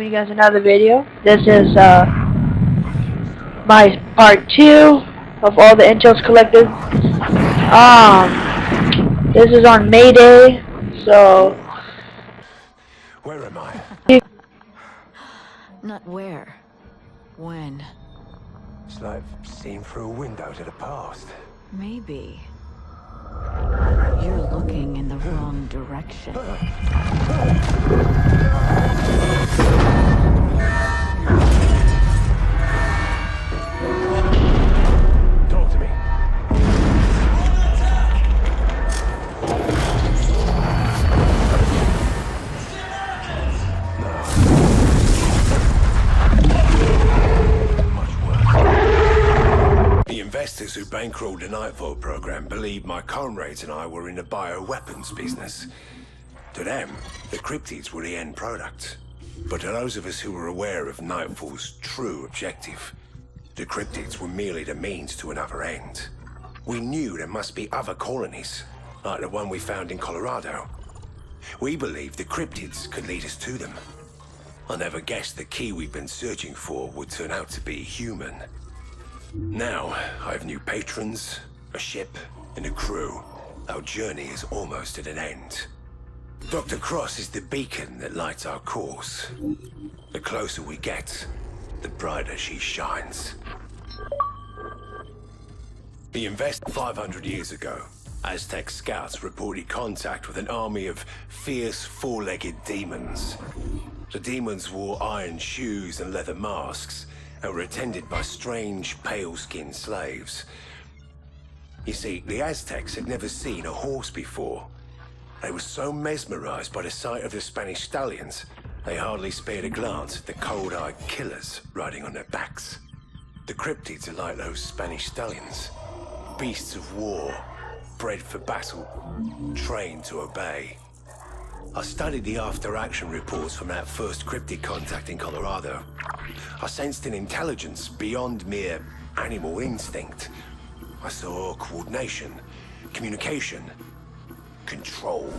You guys another video. This is my part 2 of all the intels collected. This is on Mayday, so where am I? Not where. When. It's like seeing through a window to the past. Maybe. You're looking in the wrong direction. Talk to me. The investors who bankrolled the Nightfall program believed my comrades and I were in the bioweapons business. To them, the cryptids were the end product. But to those of us who were aware of Nightfall's true objective, the cryptids were merely the means to another end. We knew there must be other colonies, like the one we found in Colorado. We believed the cryptids could lead us to them. I never guessed the key we've been searching for would turn out to be human. Now, I have new patrons, a ship, and a crew. Our journey is almost at an end. Dr. Cross is the beacon that lights our course. The closer we get, the brighter she shines. The 500 years ago, Aztec scouts reported contact with an army of fierce four-legged demons. The demons wore iron shoes and leather masks, and were attended by strange, pale-skinned slaves. You see, the Aztecs had never seen a horse before. They were so mesmerized by the sight of the Spanish stallions, they hardly spared a glance at the cold-eyed killers riding on their backs. The cryptids are like those Spanish stallions. Beasts of war, bred for battle, trained to obey. I studied the after-action reports from that first cryptid contact in Colorado. I sensed an intelligence beyond mere animal instinct. I saw coordination, communication, control.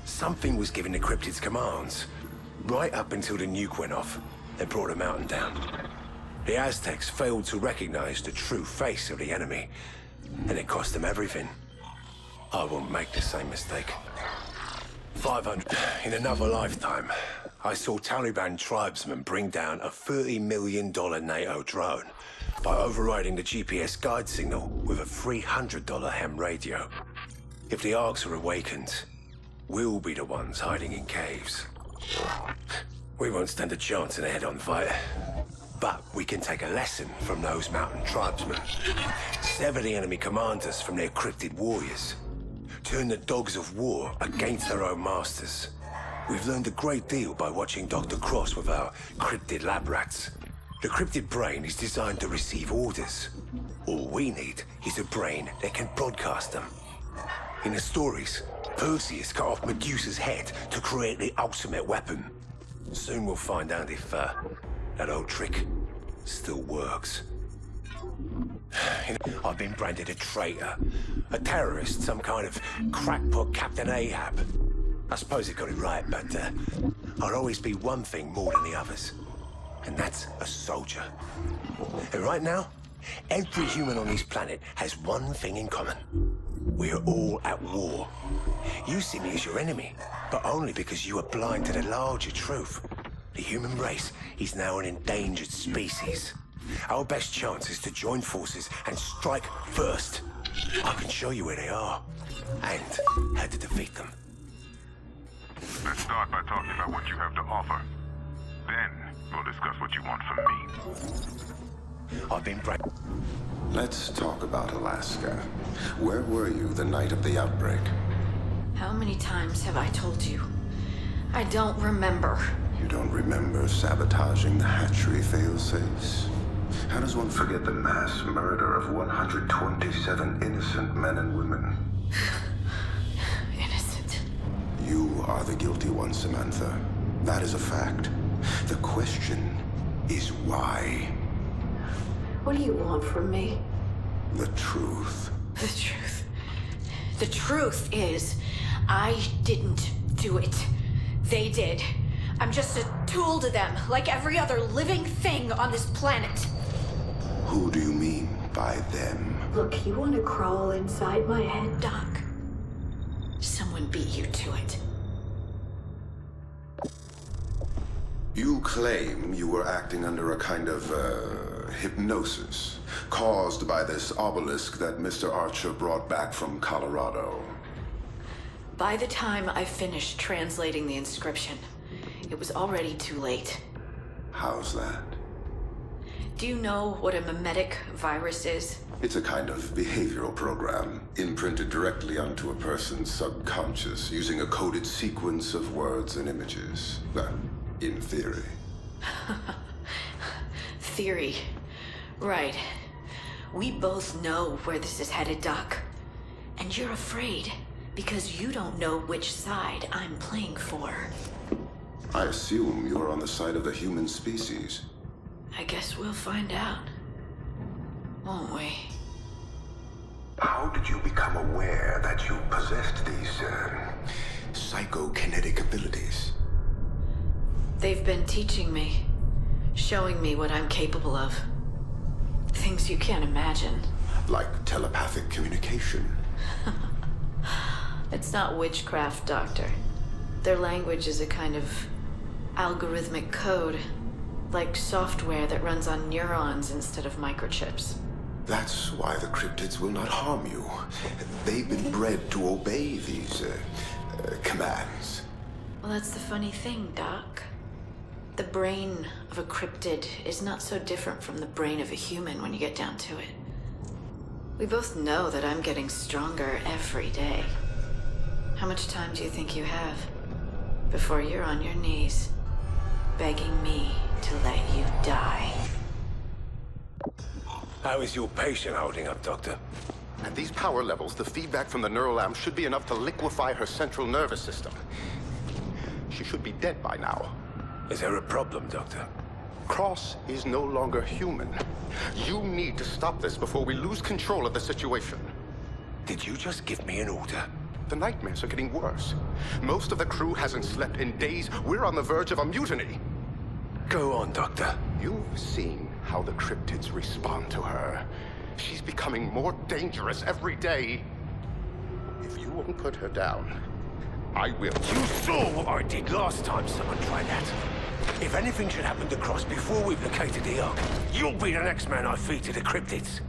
Something was giving the cryptids commands, right up until the nuke went off and brought the mountain down. The Aztecs failed to recognize the true face of the enemy, and it cost them everything. I won't make the same mistake. 500. In another lifetime, I saw Taliban tribesmen bring down a $30 million NATO drone by overriding the GPS guide signal with a $300 ham radio. If the Arks are awakened, we'll be the ones hiding in caves. We won't stand a chance in a head-on fight, but we can take a lesson from those mountain tribesmen. Sever the enemy commanders from their cryptid warriors. Turn the dogs of war against their own masters. We've learned a great deal by watching Dr. Cross with our cryptid lab rats. The cryptid brain is designed to receive orders. All we need is a brain that can broadcast them. In the stories, Perseus cut off Medusa's head to create the ultimate weapon. Soon we'll find out if that old trick still works. I've been branded a traitor, a terrorist, some kind of crackpot Captain Ahab. I suppose he got it right, but I'll always be one thing more than the others, and that's a soldier. And right now, every human on this planet has one thing in common. We are all at war. You see me as your enemy, but only because you are blind to the larger truth. The human race is now an endangered species. Our best chance is to join forces and strike first. I can show you where they are, and how to defeat them. Let's start by talking about what you have to offer. Then, we'll discuss what you want from me. I've been Let's talk about Alaska. Where were you the night of the outbreak? How many times have I told you? I don't remember. You don't remember sabotaging the hatchery failsafes? How does one forget the mass murder of 127 innocent men and women? Innocent. You are the guilty one, Samantha. That is a fact. The question is why? What do you want from me? The truth. The truth. The truth is, I didn't do it. They did. I'm just a tool to them, like every other living thing on this planet. Who do you mean by them? Look, you want to crawl inside my head, Doc? Someone beat you to it. You claim you were acting under a kind of, hypnosis, caused by this obelisk that Mr. Archer brought back from Colorado. By the time I finished translating the inscription, it was already too late. How's that? Do you know what a mimetic virus is? It's a kind of behavioral program, imprinted directly onto a person's subconscious, using a coded sequence of words and images. Well, in theory. Theory. Right. We both know where this is headed, Doc. And you're afraid, because you don't know which side I'm playing for. I assume you're on the side of the human species. I guess we'll find out. Won't we? How did you become aware that you possessed these, psychokinetic abilities? They've been teaching me, showing me what I'm capable of. Things you can't imagine. Like telepathic communication? It's not witchcraft, Doctor. Their language is a kind of algorithmic code, like software that runs on neurons instead of microchips. That's why the cryptids will not harm you. They've been bred to obey these, commands. Well, that's the funny thing, Doc. The brain of a cryptid is not so different from the brain of a human when you get down to it. We both know that I'm getting stronger every day. How much time do you think you have before you're on your knees, begging me to let you die? How is your patient holding up, Doctor? At these power levels, the feedback from the neural lamp should be enough to liquefy her central nervous system. She should be dead by now. Is there a problem, Doctor? Cross is no longer human. You need to stop this before we lose control of the situation. Did you just give me an order? The nightmares are getting worse. Most of the crew hasn't slept in days. We're on the verge of a mutiny. Go on, Doctor. You've seen how the cryptids respond to her. She's becoming more dangerous every day. If you won't put her down, I will. You saw what I did last time someone tried that. If anything should happen to Cross before we've located the Ark, you'll be the next man I feed to the cryptids.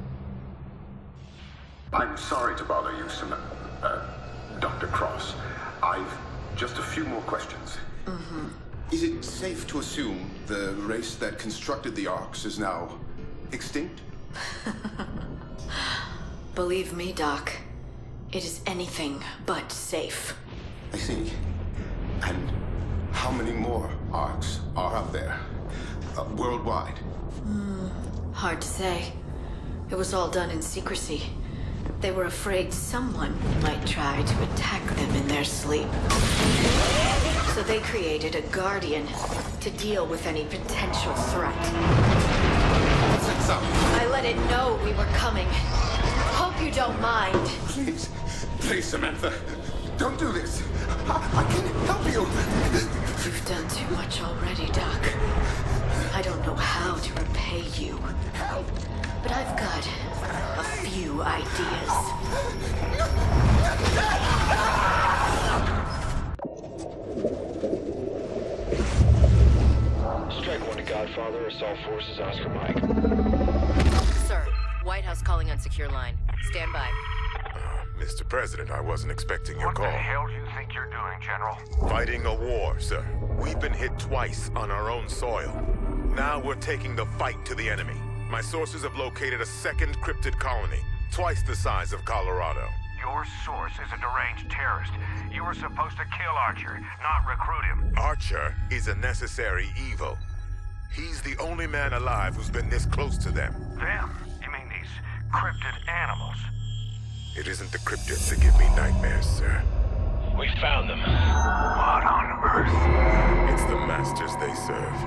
I'm sorry to bother you, Dr. Cross. I've just a few more questions. Is it safe to assume the race that constructed the Arks is now extinct? Believe me, Doc, it is anything but safe. I see. And how many more Arks are out there? Worldwide? Hard to say. It was all done in secrecy. They were afraid someone might try to attack them in their sleep. So they created a guardian to deal with any potential threat. I let it know we were coming. Hope you don't mind. Please, Samantha. Don't do this. I can help you. You've done too much already, Doc. I don't know how to repay you. But I've got a few ideas. Strike 1 to Godfather, Assault Forces, Oscar Mike. Sir, White House calling on secure line. Stand by. Mr. President, I wasn't expecting your call. What the hell do you think you're doing, General? Fighting a war, sir. We've been hit twice on our own soil. Now we're taking the fight to the enemy. My sources have located a second cryptid colony, twice the size of Colorado. Your source is a deranged terrorist. You were supposed to kill Archer, not recruit him. Archer is a necessary evil. He's the only man alive who's been this close to them. Them? You mean these cryptid animals? It isn't the cryptids that give me nightmares, sir. We found them. What on earth? It's the masters they serve.